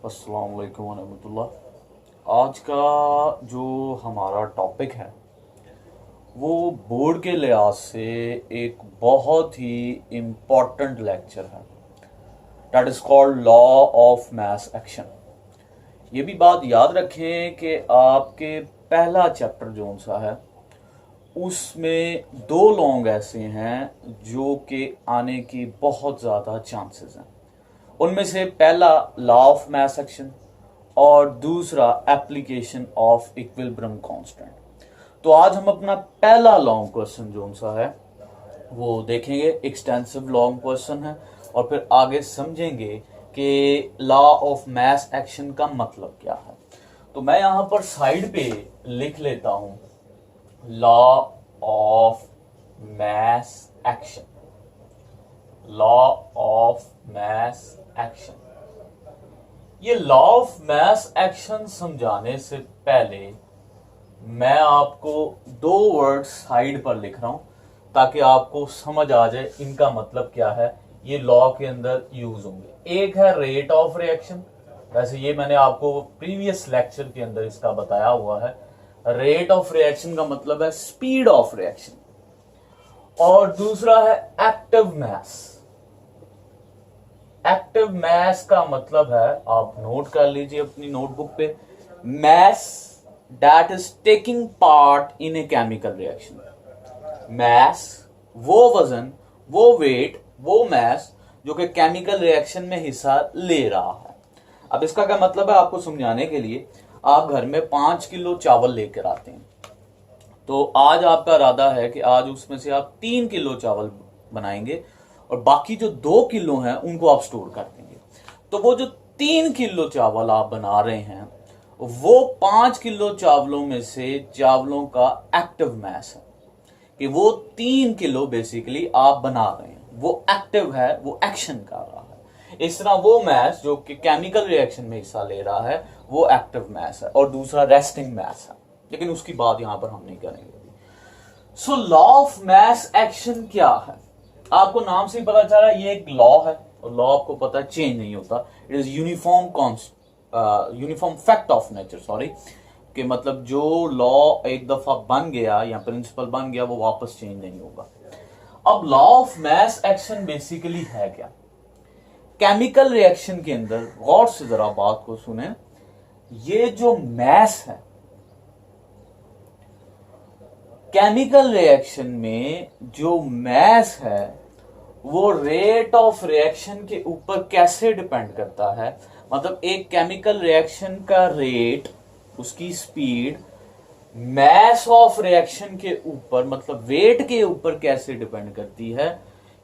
अस्सलाम वालेकुम वरहमतुल्लाह। आज का जो हमारा टॉपिक है वो बोर्ड के लिहाज से एक बहुत ही इम्पॉर्टेंट लेक्चर है। That is called law of mass action. ये भी बात याद रखें कि आपके पहला चैप्टर जो सा है उसमें दो लॉन्ग ऐसे हैं जो कि आने की बहुत ज़्यादा चांसेस हैं। उनमें से पहला लॉ ऑफ मास एक्शन और दूसरा एप्लीकेशन ऑफ इक्विलिब्रियम कांस्टेंट। तो आज हम अपना पहला लॉन्ग क्वेश्चन जो सा है वो देखेंगे। एक्सटेंसिव लॉन्ग क्वेश्चन है और फिर आगे समझेंगे कि लॉ ऑफ मास एक्शन का मतलब क्या है। तो मैं यहां पर साइड पे लिख लेता हूं law of mass action. Law of mass action. ये लॉ ऑफ मास एक्शन समझाने से पहले मैं आपको दो वर्ड साइड पर लिख रहा हूं ताकि आपको समझ आ जाए इनका मतलब क्या है। ये लॉ के अंदर यूज होंगे। एक है रेट ऑफ रिएक्शन। वैसे ये मैंने आपको प्रीवियस लेक्चर के अंदर इसका बताया हुआ है। रेट ऑफ रिएक्शन का मतलब है स्पीड ऑफ रिएक्शन। और दूसरा है एक्टिव मास। एक्टिव मास का मतलब है, आप नोट कर लीजिए अपनी नोटबुक पे, mass that is taking part in a chemical reaction. Mass वो वजन, वो वेट, वो मास जो कि केमिकल रिएक्शन में हिस्सा ले रहा है। अब इसका क्या मतलब है आपको समझाने के लिए, आप घर में 5 किलो चावल लेकर आते हैं। तो आज आपका इरादा है कि आज उसमें से आप 3 किलो चावल बनाएंगे और बाकी जो 2 किलो हैं उनको आप स्टोर कर देंगे। तो वो जो 3 किलो चावल आप बना रहे हैं वो 5 किलो चावलों में से चावलों का एक्टिव मास है कि वो 3 किलो बेसिकली आप बना रहे हैं, वो एक्टिव है, वो एक्शन कर रहा है। इस तरह वो मास जो कि केमिकल रिएक्शन में हिस्सा ले रहा है वो एक्टिव मास है और दूसरा रेस्टिंग मास है, लेकिन उसकी बात यहां पर हम नहीं करेंगे। So law of mass action क्या है? आपको नाम से ही पता चल रहा है ये एक लॉ है और लॉ आपको पता है चेंज नहीं होता। It is uniform fact of nature, sorry, कि मतलब जो लॉ एक दफा बन गया या प्रिंसिपल बन गया वो वापस चेंज नहीं होगा। अब law of mass action basically है क्या? केमिकल रिएक्शन के अंदर गौर से जरा बात को सुने। ये जो मास है केमिकल रिएक्शन में, जो मास है वो रेट ऑफ रिएक्शन के ऊपर कैसे डिपेंड करता है। मतलब एक केमिकल रिएक्शन का रेट, उसकी स्पीड मास ऑफ रिएक्शन के ऊपर, मतलब वेट के ऊपर कैसे डिपेंड करती है,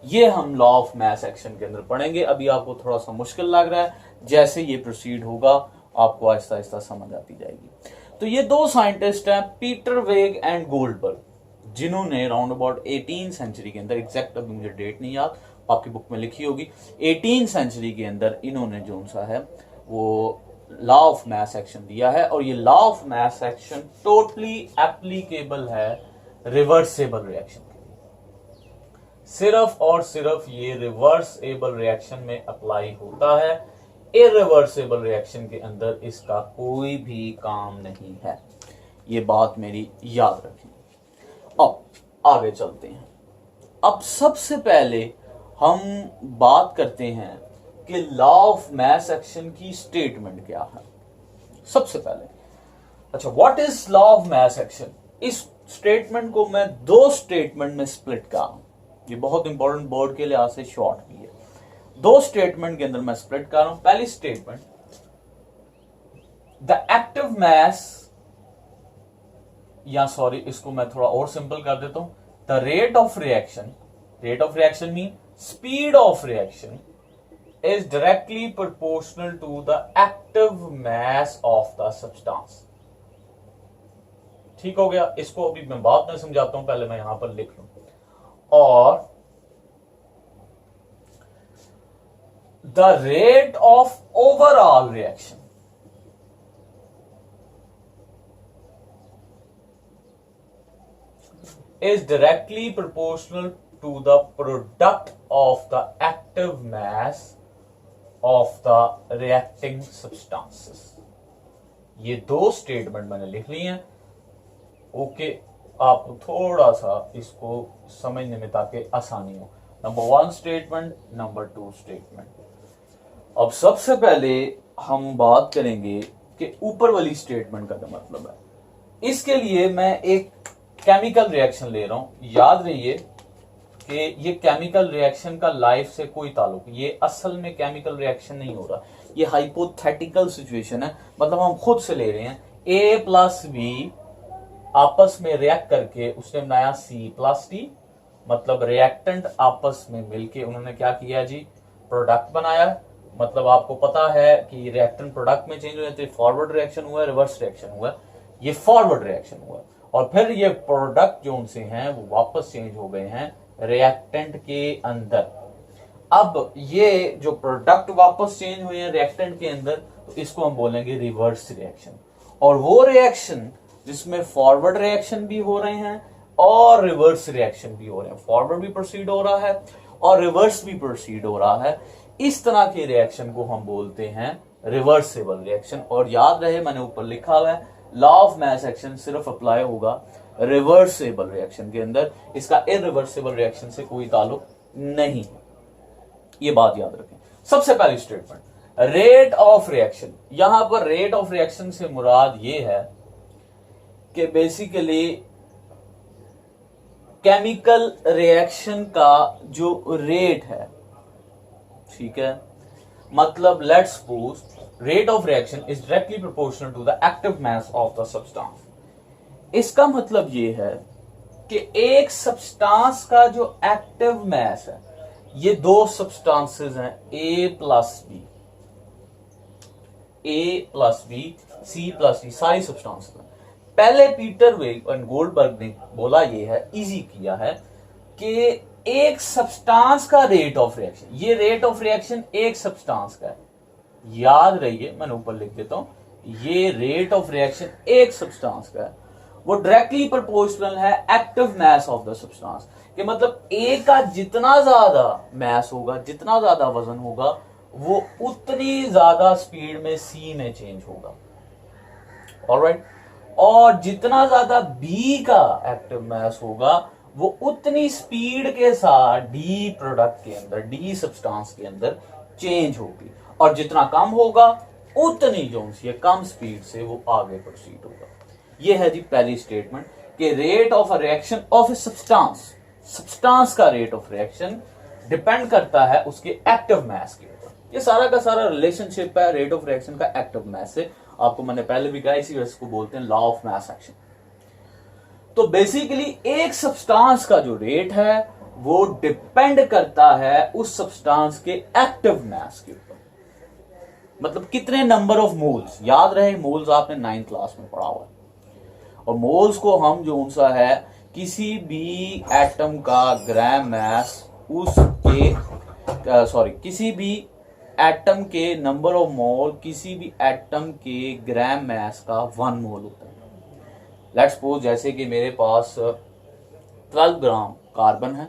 ये हम लॉ ऑफ मास एक्शन के अंदर पढ़ेंगे। अभी आपको थोड़ा सा मुश्किल लग रहा है, जैसे ये प्रोसीड होगा आपको आहिस्ता आहिस्ता समझ आती जाएगी। तो ये दो साइंटिस्ट हैं, पीटर वेग एंड गोल्डबर्ग, जिन्होंने राउंड अबाउट 18 सेंचुरी के अंदर, एग्जैक्ट अभी मुझे डेट नहीं याद, आपकी बुक में लिखी होगी, 18 सेंचुरी के अंदर इन्होंने जो सा है वो लॉ ऑफ मास एक्शन दिया है। और ये law of mass action totally applicable है रिवर्सेबल रिएक्शन के लिए। सिर्फ और सिर्फ ये रिवर्सेबल रिएक्शन में अप्लाई होता है। इरिवर्सेबल रिएक्शन के अंदर इसका कोई भी काम नहीं है। ये बात मेरी याद रखें। अब आगे चलते हैं। अब सबसे पहले हम बात करते हैं कि लॉ ऑफ मास एक्शन की स्टेटमेंट क्या है। सबसे पहले, अच्छा, what is law of mass action? इस स्टेटमेंट को मैं दो स्टेटमेंट में स्प्लिट कर रहा हूं। ये बहुत इंपॉर्टेंट, बोर्ड के लिहाज से शॉर्ट भी है। दो स्टेटमेंट के अंदर मैं स्प्लिट कर रहा हूं। पहली स्टेटमेंट, द एक्टिव मास, या सॉरी इसको मैं थोड़ा और सिंपल कर देता हूं, the rate of reaction, rate of reaction mean speed of reaction is directly proportional to the active mass of the substance। ठीक हो गया। इसको अभी मैं बाद में समझाता हूं, पहले मैं यहां पर लिख लूं। और the rate of overall reaction is directly proportional to the product of the active mass of the reacting substances. ये दो स्टेटमेंट मैंने लिख ली हैं। ओके, आपको थोड़ा सा इसको समझने में ताकि आसानी हो। Number 1 statement, number 2 statement. अब सबसे पहले हम बात करेंगे कि ऊपर वाली स्टेटमेंट का क्या मतलब है। इसके लिए मैं एक केमिकल रिएक्शन ले रहा हूं। याद रहिए कि ये केमिकल रिएक्शन का लाइफ से कोई ताल्लुक, ये असल में केमिकल रिएक्शन नहीं हो रहा, ये हाइपोथेटिकल सिचुएशन है। मतलब हम खुद से ले रहे हैं ए प्लस बी आपस में रिएक्ट करके उसने बनाया सी प्लस डी। मतलब रिएक्टेंट आपस में मिलके उन्होंने क्या किया जी, प्रोडक्ट बनाया। मतलब आपको पता है कि रिएक्टेंट प्रोडक्ट में चेंज हो जाते हैं। फॉरवर्ड रिएक्शन हुआ, रिवर्स रिएक्शन हुआ, ये फॉरवर्ड रिएक्शन हुआ। और फिर ये प्रोडक्ट जो उनसे हैं वो वापस चेंज हो गए हैं रिएक्टेंट के अंदर। अब ये जो प्रोडक्ट वापस चेंज हुए हैं रिएक्टेंट के अंदर, तो इसको हम बोलेंगे रिवर्स रिएक्शन। और वो रिएक्शन जिसमें फॉरवर्ड रिएक्शन भी हो रहे हैं और रिवर्स रिएक्शन भी हो रहे हैं, फॉरवर्ड भी प्रोसीड हो रहा है और रिवर्स भी प्रोसीड हो रहा है, इस तरह के रिएक्शन को हम बोलते हैं रिवर्सिबल रिएक्शन। और याद रहे मैंने ऊपर लिखा हुआ है लॉ ऑफ मास एक्शन सिर्फ अप्लाई होगा रिवर्सिबल रिएक्शन के अंदर, इसका इरिवर्सिबल रिएक्शन से कोई ताल्लुक नहीं है। ये बात याद रखें। सबसे पहली स्टेटमेंट, रेट ऑफ रिएक्शन। यहां पर रेट ऑफ रिएक्शन से मुराद ये है कि बेसिकली केमिकल रिएक्शन का जो रेट है, ठीक है, मतलब let's suppose rate of reaction is directly proportional to the active mass of the substance. इसका मतलब ये है कि एक सब्सटेंस का जो एक्टिव मास है, ये दो सब्सटेंसेस हैं A plus B, C plus D, सारी सब्सटेंसेस हैं। पहले पीटर वेग और गोल्डबर्ग ने बोला ये है, इजी किया है कि एक सब्सटेंस का रेट ऑफ रिएक्शन, ये रेट ऑफ रिएक्शन एक सब्सटेंस का है। याद रहिए मैंने ऊपर लिख देता हूं, ये रेट ऑफ रिएक्शन एक सब्सटेंस का है, वो डायरेक्टली प्रोपोर्शनल है active mass of the substance कि मतलब ए का जितना ज्यादा मास होगा, जितना ज्यादा वजन होगा, वो उतनी ज्यादा स्पीड में सी में चेंज होगा। ऑलराइट, और जितना ज्यादा बी का एक्टिव मास होगा, वो उतनी स्पीड के साथ डी प्रोडक्ट के अंदर, डी सब्सटेंस के अंदर चेंज होगी। और जितना कम होगा उतनी जो सी कम स्पीड से वो आगे प्रोसीड होगा। ये है जी पहली स्टेटमेंट कि rate of a reaction of a substance, substance का रेट ऑफ रिएक्शन डिपेंड करता है उसके एक्टिव मास के ऊपर। ये सारा का सारा रिलेशनशिप है रेट ऑफ रिएक्शन का एक्टिव मास से। आपको मैंने पहले भी कहा, इसी वजह से बोलते हैं लॉ ऑफ मास एक्शन। तो बेसिकली एक सब्सटेंस का जो रेट है वो डिपेंड करता है उस सब्सटेंस के एक्टिव मास के ऊपर। मतलब कितने नंबर ऑफ मोल्स, याद रहे मोल्स आपने 9th क्लास में पढ़ा हुआ है। और मोल्स को हम जो सा है किसी भी एटम का ग्राम मास उसके किसी भी एटम के नंबर ऑफ मोल, किसी भी एटम के ग्राम मास का 1 मोल होता है। लेट्स सपोज जैसे कि मेरे पास 12 ग्राम कार्बन है,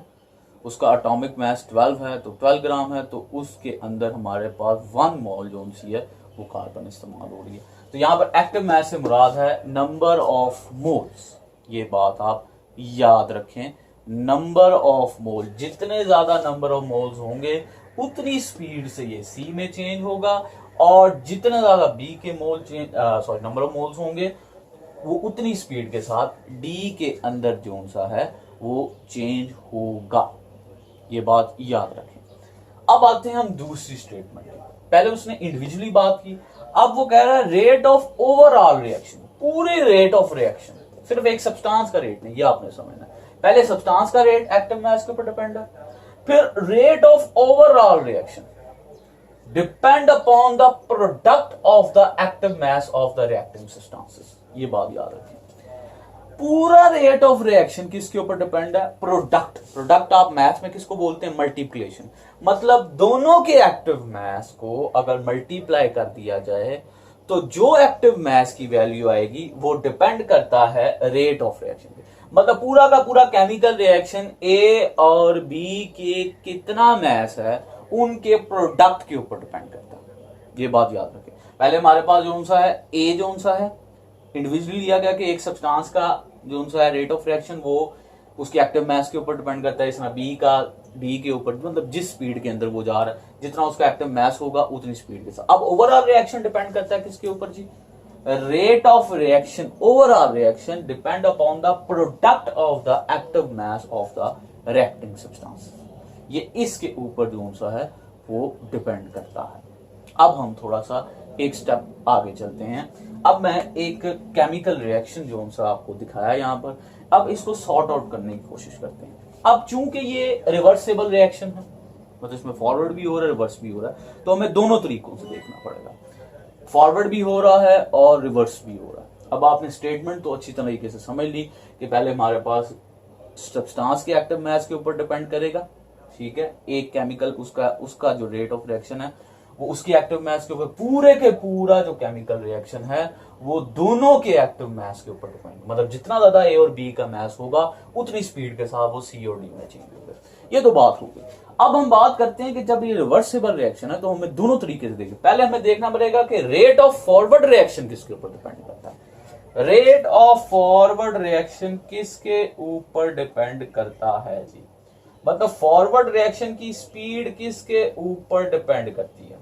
उसका एटॉमिक मास 12 है, तो 12 ग्राम है, तो उसके अंदर हमारे पास 1 मोल जो सी है वो कार्बन इस्तेमाल हो रही है। तो यहाँ पर एक्टिव मास से मुराद है नंबर ऑफ मोल्स। ये बात आप याद रखें, नंबर ऑफ मोल, जितने ज्यादा नंबर ऑफ मोल्स होंगे उतनी स्पीड से ये सी में चेंज होगा, और जितने ज्यादा बी के मोल नंबर ऑफ मोल्स होंगे वो उतनी स्पीड के साथ डी के अंदर जो सा है वो चेंज होगा। ये बात याद रखें। अब आते हैं हम दूसरी स्टेटमेंट। पहले उसने इंडिविजुअली बात की, अब वो कह रहा है रेट ऑफ ओवरऑल रिएक्शन, पूरे रेट ऑफ रिएक्शन, सिर्फ एक सब्सटेंस का रेट नहीं, ये आपने समझना है। पहले सब्सटेंस का रेट एक्टिव मास के ऊपर डिपेंड है, फिर rate of overall reaction depend upon the product of the active mass of the reacting substances. ये बात याद रखें। पूरा रेट ऑफ रिएक्शन किसके ऊपर डिपेंड है? प्रोडक्ट। प्रोडक्ट आप मैथ्स में किसको बोलते हैं? मल्टीप्लिकेशन। मतलब दोनों के एक्टिव मास को अगर मल्टीप्लाई कर दिया जाए तो जो एक्टिव मास की वैल्यू आएगी वो डिपेंड करता है रेट ऑफ रिएक्शन पे। मतलब पूरा का पूरा केमिकल रिएक्शन ए और बी के कितना मास है उनके प्रोडक्ट के ऊपर डिपेंड करता है। ये बात याद रखें। पहले हमारे पास जो सा है ए जो सा है इंडिविजुअली लिया गया कि एक सब्सटेंस का जो सा है रेट ऑफ रिएक्शन वो उसकी एक्टिव मास के ऊपर डिपेंड करता है। इसमें बी के ऊपर मतलब जिस स्पीड के अंदर वो जा रहा है जितना उसका एक्टिव मास होगा उतनी स्पीड के साथ। अब ओवरऑल रिएक्शन डिपेंड करता है किसके ऊपर जी? Rate of reaction, overall reaction depend upon the product of the active mass of the reacting substance. ये इसके ऊपर जो सा है वो डिपेंड करता है। अब हम थोड़ा सा एक स्टेप आगे चलते हैं। अब मैं एक केमिकल रिएक्शन जो सा आपको दिखाया यहां पर, अब इसको सॉर्ट आउट करने की कोशिश करते हैं। अब चूंकि ये रिवर्सेबल रिएक्शन है, मतलब इसमें फॉरवर्ड भी हो रहा है रिवर्स भी हो रहा है, तो हमें दोनों तरीकों से देखना पड़ेगा। फॉरवर्ड भी हो रहा है और रिवर्स भी हो रहा है। अब आपने स्टेटमेंट तो अच्छी तरीके से समझ ली कि पहले हमारे पास सब्सटेंस के एक्टिव मास के ऊपर डिपेंड करेगा, ठीक है। एक केमिकल उसका जो रेट ऑफ रिएक्शन है वो उसकी एक्टिव मास के ऊपर, पूरे के पूरा जो केमिकल रिएक्शन है वो दोनों के एक्टिव मास के ऊपर डिपेंड, मतलब जितना ज्यादा ए और बी का मास होगा उतनी स्पीड के साथ वो सी और डी में चेंज होगा। ये तो बात हो गई। अब हम बात करते हैं कि जब ये रिवर्सिबल रिएक्शन है तो हमें दोनों तरीके से देखिए। पहले हमें देखना पड़ेगा कि रेट ऑफ फॉरवर्ड रिएक्शन किसके ऊपर डिपेंड करता है। रेट ऑफ फॉरवर्ड रिएक्शन किसके ऊपर डिपेंड करता है जी? मतलब फॉरवर्ड रिएक्शन की स्पीड किसके ऊपर डिपेंड करती है,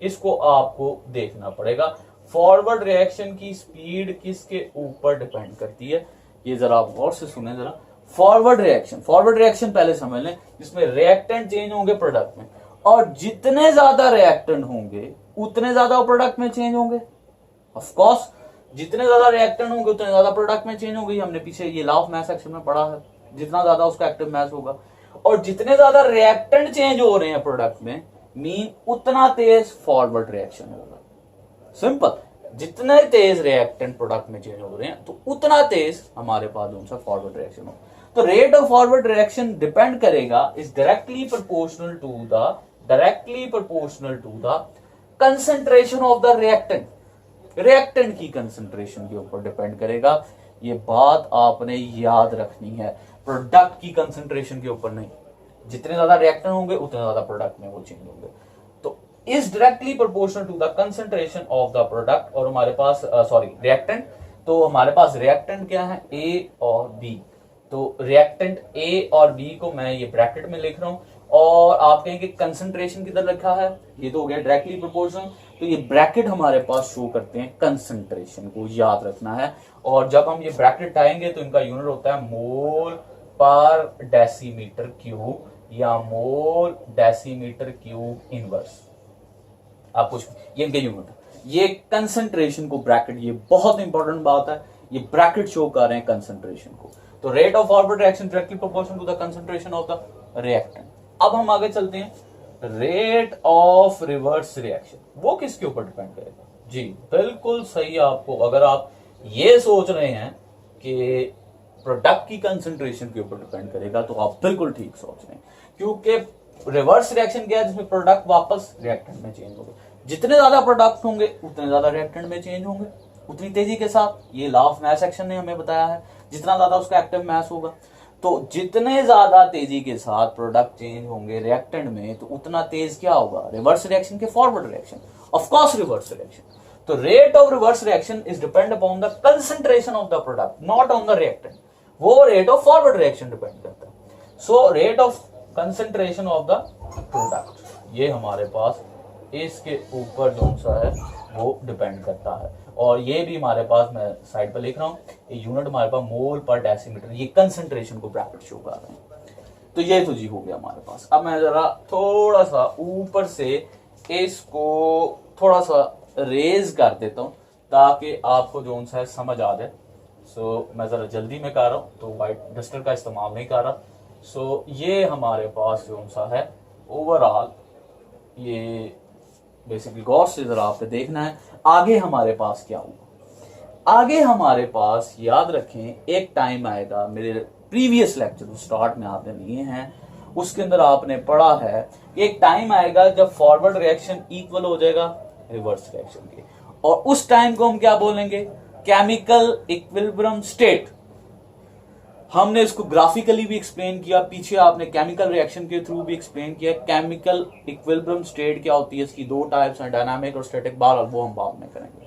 इसको आपको देखना पड़ेगा। फॉरवर्ड रिएक्शन की स्पीड किसके ऊपर डिपेंड करती है, ये जरा आप गौर से सुने जरा। फॉरवर्ड रिएक्शन पहले समझ लें, जिसमें रिएक्टेंट चेंज होंगे प्रोडक्ट में, और जितने ज्यादा रिएक्टेंट होंगे उतने ज्यादा प्रोडक्ट में चेंज होंगे। ऑफ कोर्स जितने ज्यादा रिएक्टेंट होंगे उतने ज्यादा प्रोडक्ट में चेंज होंगे। हमने पीछे ये लॉ ऑफ मास सेक्शन में पढ़ा है, जितना ज्यादा उसका एक्टिव मास होगा और जितने ज्यादा रिएक्टेंट चेंज हो रहे हैं प्रोडक्ट में, मीन उतना तेज फॉरवर्ड रिएक्शन होगा। सिंपल, जितने तेज रिएक्टेंट प्रोडक्ट में चेंज हो रहे हैं तो उतना तेज हमारे पास उनका फॉरवर्ड रिएक्शन होगा। तो rate of forward reaction depend करेगा is directly proportional to the concentration of the reactant की कंसंट्रेशन के ऊपर डिपेंड करेगा। ये बात आपने याद रखनी है, प्रोडक्ट की कंसंट्रेशन के ऊपर नहीं। जितने ज्यादा रिएक्टेंट होंगे उतने ज्यादा प्रोडक्ट में वो चेंज होंगे। तो is directly proportional to the concentration of the product. और हमारे पास रिएक्टेंट, तो हमारे पास रिएक्टेंट क्या है, ए और बी। तो रिएक्टेंट ए और बी को मैं ये ब्रैकेट में लिख रहा हूं, और आप कहेंगे कंसंट्रेशन किधर रखा है, ये तो हो गया डायरेक्टली प्रोपोर्शनल। तो ये ब्रैकेट हमारे पास शो करते हैं कंसंट्रेशन को, याद रखना है। और जब हम ये ब्रैकेट आएंगे तो इनका यूनिट होता है मोल पर डेसीमीटर क्यूब या मोल डेसीमीटर क्यूब इनवर्स। आप कुछ ये इनके यूनिट, ये कंसंट्रेशन को ब्रैकेट, ये बहुत इंपॉर्टेंट बात है, ये ब्रैकेट शो कर रहे हैं कंसंट्रेशन को। तो rate of forward reaction directly proportional to the concentration of the reactant. अब हम आगे चलते हैं, रेट ऑफ रिवर्स रिएक्शन वो किसके ऊपर डिपेंड करेगा जी? बिल्कुल सही। आपको अगर आप ये सोच रहे हैं कि प्रोडक्ट की कंसंट्रेशन के ऊपर डिपेंड करेगा तो आप बिल्कुल ठीक सोच रहे हैं, क्योंकि रिवर्स रिएक्शन क्या है, जिसमें प्रोडक्ट वापस रिएक्टेंट में चेंज होंगे। जितने ज्यादा प्रोडक्ट होंगे उतने ज्यादा रिएक्टेंट में चेंज होंगे, उतनी तेजी के साथ। ये लॉ ऑफ मास सेक्शन ने हमें बताया है, जितना ज्यादा उसका एक्टिव मास होगा तो जितने ज्यादा तेजी के साथ प्रोडक्ट चेंज होंगे रिएक्टेंट में, तो उतना तेज क्या होगा, रिवर्स रिएक्शन के forward reaction, of course reverse reaction. तो rate of reverse reaction is depend upon the concentration of the product, not on the reactant. वो rate of forward reaction depend करता है। So rate of concentration of the product, ये हमारे पास इसके ऊपर जो सा है वो डिपेंड करता है। और ये भी हमारे पास, मैं साइड पर लिख रहा हूं, ये यूनिट हमारे पास मोल पर डेसीमीटर, ये कंसंट्रेशन को ब्रैकेट शो कर रहे हैं। तो ये तो जी हो गया हमारे पास। अब मैं जरा थोड़ा सा ऊपर से इसको थोड़ा सा रेज कर देता हूं ताकि आपको जो सा है समझ आ जाए। सो मैं जरा जल्दी में कर रहा हूं तो वाइट डस्टर का इस्तेमाल नहीं कर रहा। सो ये हमारे पास जो सा है ओवरऑल, ये बेसिकली गौर से जरा आपने देखना है आगे हमारे पास क्या हुआ। आगे हमारे पास याद रखें, एक टाइम आएगा, मेरे प्रीवियस लेक्चर स्टार्ट में आपने लिए हैं उसके अंदर आपने पढ़ा है, एक टाइम आएगा जब फॉरवर्ड रिएक्शन इक्वल हो जाएगा रिवर्स रिएक्शन के, और उस टाइम को हम क्या बोलेंगे, केमिकल इक्विलिब्रियम स्टेट। हमने इसको ग्राफिकली भी एक्सप्लेन किया, पीछे आपने केमिकल रिएक्शन के थ्रू भी एक्सप्लेन किया। केमिकल इक्विलिब्रियम स्टेट क्या होती है, इसकी दो टाइप्स हैं, डायनामिक और स्टैटिक, बार वो हम बाद में करेंगे।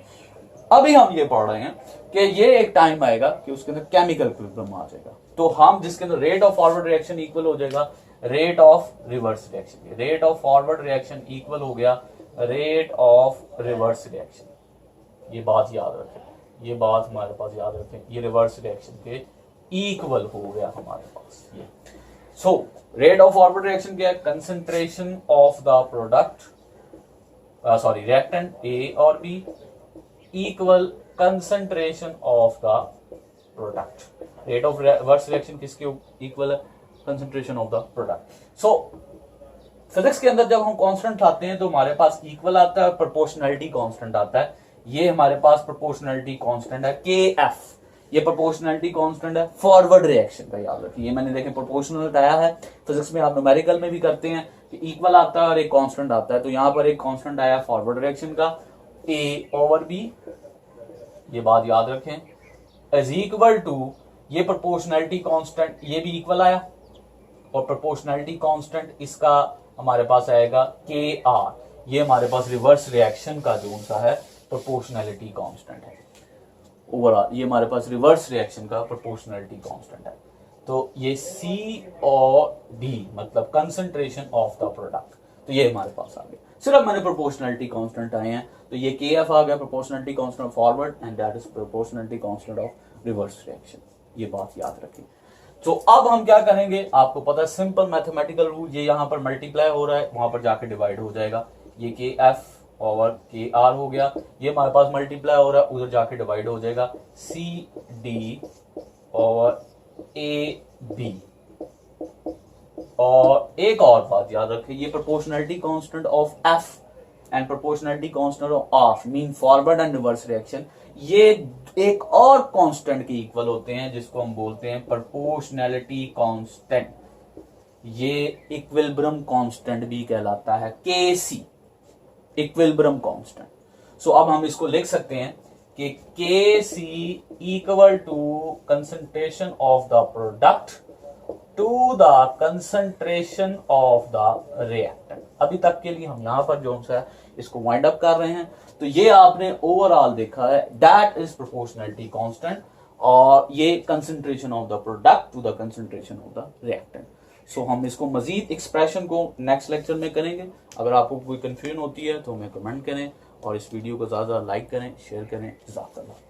अभी हम ये पढ़ रहे हैं कि ये एक टाइम आएगा कि उसके अंदर केमिकल इक्विलिब्रियम आ जाएगा, तो हम जिसके अंदर rate of forward reaction equal हो जाएगा rate of reverse reaction. Rate of forward reaction equal हो गया रेट ऑफ रिवर्स रिएक्शन। ये बात याद रखें, ये बात हमारे पास याद रखें, ये रिवर्स रिएक्शन के इक्वल हो गया हमारे पास ये। So rate of forward reaction क्या है, concentration of the product sorry reactant A और B equal concentration of the product. Rate of reverse reaction किसके इक्वल है, concentration of the product. So physics के अंदर जब हम कांस्टेंट लाते हैं तो हमारे पास इक्वल आता है, प्रोपोर्शनैलिटी कांस्टेंट आता है। ये हमारे पास प्रोपोर्शनैलिटी कांस्टेंट है KF, ये प्रोपोर्शनैलिटी कांस्टेंट है फॉरवर्ड रिएक्शन का, याद रखिए। ये मैंने देखे प्रोपोर्शनल बताया है, फिजिक्स में आप न्यूमेरिकल में भी करते हैं कि इक्वल आता है और एक कांस्टेंट आता है, तो यहां पर एक कांस्टेंट आया फॉरवर्ड रिएक्शन का A/B, ये बात याद रखें, इज इक्वल टू ये प्रोपोर्शनैलिटी कांस्टेंट, ये भी इक्वल आया, और प्रोपोर्शनैलिटी कांस्टेंट इसका हमारे पास आएगा KR, ये हमारे पास रिवर्स रिएक्शन का जो सा है प्रोपोर्शनैलिटी कांस्टेंट है। ओवरऑल ये हमारे पास रिवर्स रिएक्शन का प्रोपोर्शनैलिटी कांस्टेंट है। तो ये C और D मतलब कंसंट्रेशन ऑफ द प्रोडक्ट, तो ये हमारे पास आ गया। सिर्फ मैंने प्रोपोर्शनैलिटी कांस्टेंट आए हैं, तो ये KF आ गया, proportionality constant of forward, and that is proportionality constant of reverse reaction. ये बात याद रखिए। तो अब हम क्या करेंगे, आपको पता है सिंपल मैथमेटिकल रूल, ये यहां पर मल्टीप्लाई हो रहा है, वहां पर जाके डिवाइड हो जाएगा। ये KF और KR हो गया, ये हमारे पास मल्टीप्लाई हो रहा है, उधर जाके डिवाइड हो जाएगा CD और AB। और एक और बात याद रखिए, ये proportionality constant of F and proportionality constant of mean forward and reverse reaction, ये एक और कांस्टेंट के इक्वल होते हैं जिसको हम बोलते हैं प्रोपोर्शनैलिटी कांस्टेंट। ये इक्विलिब्रियम कांस्टेंट भी कहलाता है, KC इक्विलिब्रियम कांस्टेंट। सो अब हम इसको लिख सकते हैं कि KC equal to concentration of the product to the concentration of the reactant. अभी तक के लिए हम यहां पर जो है इसको वाइंड अप कर रहे हैं। तो ये आपने ओवरऑल देखा है, दैट इज प्रोपोर्शनैलिटी कांस्टेंट, और ये concentration of the product to the concentration of the reactant. So हम इसको मजीद एक्सप्रेशन को नेक्स्ट लेक्चर में करेंगे। अगर आपको कोई कंफ्यूजन होती है तो हमें कमेंट करें, और इस वीडियो को ज्यादा लाइक करें, शेयर करें। जज़ाकल्लाह।